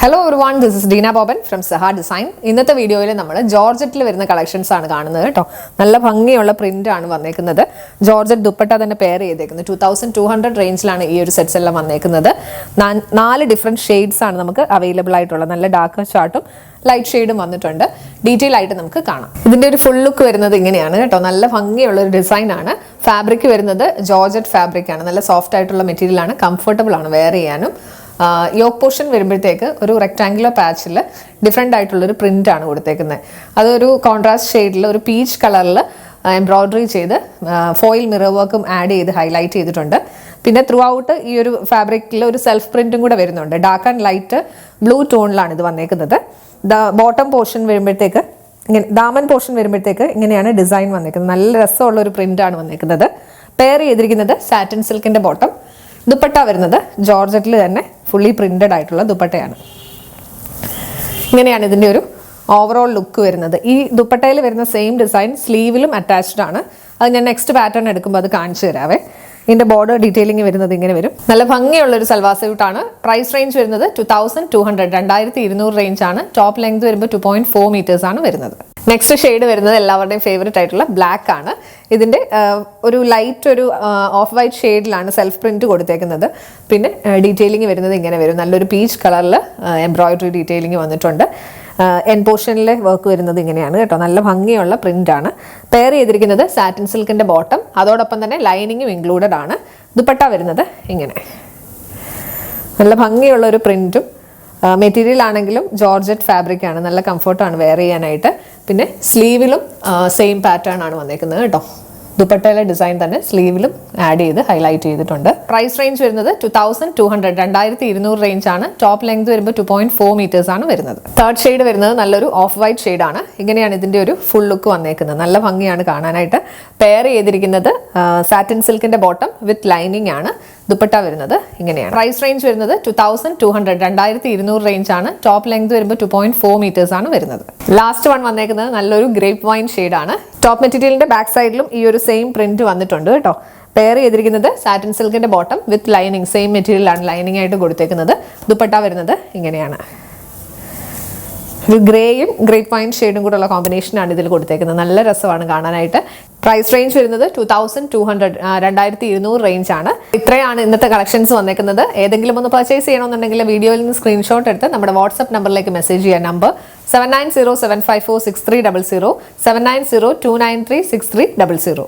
Hello everyone, this is Deena Boban from Saha Design. ഇന്നത്തെ വീഡിയോയിൽ നമ്മൾ ജോർജറ്റിൽ വരുന്ന കളക്ഷൻസ് ആണ് കാണുന്നത് കേട്ടോ. നല്ല ഭംഗിയുള്ള പ്രിന്റ് ആണ് വന്നേക്കുന്നത്. ജോർജറ്റ് ദുപ്പട്ട തന്നെ പെയർ ചെയ്തേക്കുന്നത് 2200 റേഞ്ചിലാണ് ഈ ഒരു സെറ്റ്സ് എല്ലാം വന്നേക്കുന്നത്. 4 ഡിഫറെന്റ് ഷെയ്ഡ്സ് ആണ് നമുക്ക് അവൈലബിൾ ആയിട്ടുള്ളത്. നല്ല ഡാർക്ക് ചാർട്ടും ലൈറ്റ് ഷെയ്ഡും വന്നിട്ടുണ്ട്. ഡീറ്റെയിൽ ആയിട്ട് നമുക്ക് കാണാം. ഇതിന്റെ ഒരു ഫുൾ ലുക്ക് വരുന്നത് ഇങ്ങനെയാണ് കേട്ടോ. നല്ല ഭംഗിയുള്ള ഒരു ഡിസൈൻ ആണ്. ഫാബ്രിക് വരുന്നത് ജോർജറ്റ് ഫാബ്രിക് ആണ്. നല്ല സോഫ്റ്റ് ആയിട്ടുള്ള മെറ്റീരിയൽ ആണ്. കംഫർട്ടബിൾ ആണ് വെയർ ചെയ്യാനും. യോക്ക് പോർഷൻ വരുമ്പോഴത്തേക്ക് ഒരു റെക്ടാങ്കുലർ പാച്ചിൽ ഡിഫറെൻ്റ് ആയിട്ടുള്ളൊരു പ്രിൻ്റ് ആണ് കൊടുത്തേക്കുന്നത്. അതൊരു കോൺട്രാസ്റ്റ് ഷെയ്ഡിൽ ഒരു പീച്ച് കളറിൽ എംബ്രോയ്ഡറി ചെയ്ത് ഫോയിൽ മിറർ വർക്കും ആഡ് ചെയ്ത് ഹൈലൈറ്റ് ചെയ്തിട്ടുണ്ട്. പിന്നെ ത്രൂ ഔട്ട് ഈ ഒരു ഫാബ്രിക്കിൽ ഒരു സെൽഫ് പ്രിൻറ്റും കൂടെ വരുന്നുണ്ട്. ഡാർക്ക് ആൻഡ് ലൈറ്റ് ബ്ലൂ ടോണിലാണ് ഇത് വന്നേക്കുന്നത്. ബോട്ടം പോർഷൻ വരുമ്പോഴത്തേക്ക് ഇങ്ങനെ ദാമൻ പോർഷൻ വരുമ്പോഴത്തേക്ക് ഇങ്ങനെയാണ് ഡിസൈൻ വന്നേക്കുന്നത്. നല്ല രസമുള്ള ഒരു പ്രിൻ്റാണ് വന്നേക്കുന്നത്. പെയർ ചെയ്തിരിക്കുന്നത് സാറ്റിൻ സിൽക്കിൻ്റെ ബോട്ടം. ദുപ്പട്ട വരുന്നത് ജോർജറ്റിൽ തന്നെ ഫുള്ളി പ്രിന്റഡ് ആയിട്ടുള്ള ദുപ്പട്ടയാണ്. ഇങ്ങനെയാണ് ഇതിൻ്റെ ഒരു ഓവറോൾ ലുക്ക് വരുന്നത്. ഈ ദുപ്പട്ടയിൽ വരുന്ന സെയിം ഡിസൈൻ സ്ലീവിലും അറ്റാച്ച്ഡ് ആണ്. അത് ഞാൻ നെക്സ്റ്റ് പാറ്റേൺ എടുക്കുമ്പോൾ അത് കാണിച്ചു തരാവേ. ഇതിൻ്റെ ബോർഡർ ഡീറ്റെയിലിംഗ് വരുന്നത് ഇങ്ങനെ വരും. നല്ല ഭംഗിയുള്ളൊരു സൽവാർ സ്യൂട്ടാണ്. പ്രൈസ് റേഞ്ച് വരുന്നത് 2200 2200 റേഞ്ച് ആണ്. ടോപ്പ് ലെങ്ത് വരുമ്പോൾ 2.4 മീറ്റേഴ്സ് ആണ് വരുന്നത്. നെക്സ്റ്റ് ഷെയ്ഡ് വരുന്നത് എല്ലാവരുടെയും ഫേവറേറ്റ് ആയിട്ടുള്ള ബ്ലാക്ക് ആണ്. ഇതിൻ്റെ ഒരു ലൈറ്റ് ഒരു ഓഫ് വൈറ്റ് ഷെയ്ഡിലാണ് സെൽഫ് പ്രിന്റ് കൊടുത്തേക്കുന്നത്. പിന്നെ ഡീറ്റെയിലിംഗ് വരുന്നത് ഇങ്ങനെ വരും. നല്ലൊരു പീച്ച് കളറിൽ എംബ്രോയിഡറി ഡീറ്റെയിലിംഗ് വന്നിട്ടുണ്ട്. എൻ പോർഷനിലെ വർക്ക് വരുന്നത് ഇങ്ങനെയാണ് കേട്ടോ. നല്ല ഭംഗിയുള്ള പ്രിന്റ് ആണ്. പെയർ ചെയ്തിരിക്കുന്നത് സാറ്റിൻ സിൽക്കിന്റെ ബോട്ടം, അതോടൊപ്പം തന്നെ ലൈനിങ്ങും ഇൻക്ലൂഡഡ് ആണ്. ദുപ്പട്ട വരുന്നത് ഇങ്ങനെ നല്ല ഭംഗിയുള്ള ഒരു പ്രിന്റും മെറ്റീരിയൽ ആണെങ്കിലും ജോർജറ്റ് ഫാബ്രിക് ആണ്. നല്ല കംഫർട്ടാണ് വെയർ ചെയ്യാനായിട്ട്. പിന്നെ സ്ലീവിലും സെയിം പാറ്റേൺ ആണ് വന്നേക്കുന്നത് കേട്ടോ. ദുപ്പട്ടയിലെ ഡിസൈൻ തന്നെ സ്ലീവിലും ആഡ് ചെയ്ത് ഹൈലൈറ്റ് ചെയ്തിട്ടുണ്ട്. പ്രൈസ് റേഞ്ച് വരുന്നത് 2200 2200 റേഞ്ച് ആണ്. ടോപ്പ് ലെങ്ത് വരുമ്പോൾ 2.4 മീറ്റേഴ്സ് ആണ് വരുന്നത്. തേർഡ് ഷെയ്ഡ് വരുന്നത് നല്ലൊരു ഓഫ് വൈറ്റ് ഷെയ്ഡ് ആണ്. ഇങ്ങനെയാണ് ഇതിന്റെ ഒരു ഫുൾ ലുക്ക് വന്നേക്കുന്നത്. നല്ല ഭംഗിയാണ് കാണാനായിട്ട്. പെയർ ചെയ്തിരിക്കുന്നത് സാറ്റിൻ സിൽക്കിന്റെ ബോട്ടം വിത്ത് ലൈനിങ് ആണ്. ദുപ്പട്ട വരുന്നത് ഇങ്ങനെയാണ്. പ്രൈസ് റേഞ്ച് വരുന്നത് 2200 2200 റേഞ്ച് ആണ്. ടോപ്പ് ലെങ്ത് വരുമ്പോൾ 2.4 മീറ്റേഴ്സ് ആണ് വരുന്നത്. ലാസ്റ്റ് വൺ വന്നേക്കുന്നത് നല്ലൊരു ഗ്രേപ്പ് വൈൻ ഷെയ്ഡ് ആണ്. ടോപ്പ് മെറ്റീരിയലിന്റെ ബാക്ക് സൈഡിലും ഈ ഒരു സെയിം പ്രിന്റ് വന്നിട്ടുണ്ട് കേട്ടോ. പെയർ ചെയ്തിരിക്കുന്നത് സാറ്റിൻ സിൽക്കിന്റെ ബോട്ടം വിത്ത് ലൈനിങ്, സെയിം മെറ്റീരിയലാണ് ലൈനിങ് ആയിട്ട് കൊടുത്തേക്കുന്നത്. ദുപ്പട്ട വരുന്നത് ഇങ്ങനെയാണ്. ഒരു ഗ്രേയും ഗ്രേപ്പ് വൈൻ ഷെയ്ഡും കൂടെ ഉള്ള കോമ്പിനേഷനാണ് ഇതിൽ കൊടുത്തേക്കുന്നത്. നല്ല രസമാണ് കാണാനായിട്ട്. പ്രൈസ് റേഞ്ച് വരുന്നത് 2200 2200 റേഞ്ച് ആണ്. ഇത്രയാണ് ഇന്നത്തെ കളക്ഷൻസ് വന്നേക്കുന്നത്. ഏതെങ്കിലും ഒന്ന് പർച്ചേസ് ചെയ്യണമെന്നുണ്ടെങ്കിൽ വീഡിയോയിൽ നിന്ന് സ്ക്രീൻഷോട്ട് എടുത്ത് നമ്മുടെ വാട്സ്ആപ്പ് നമ്പറിലേക്ക് മെസ്സേജ് ചെയ്യാൻ. നമ്പർ 7907546300 7902936300.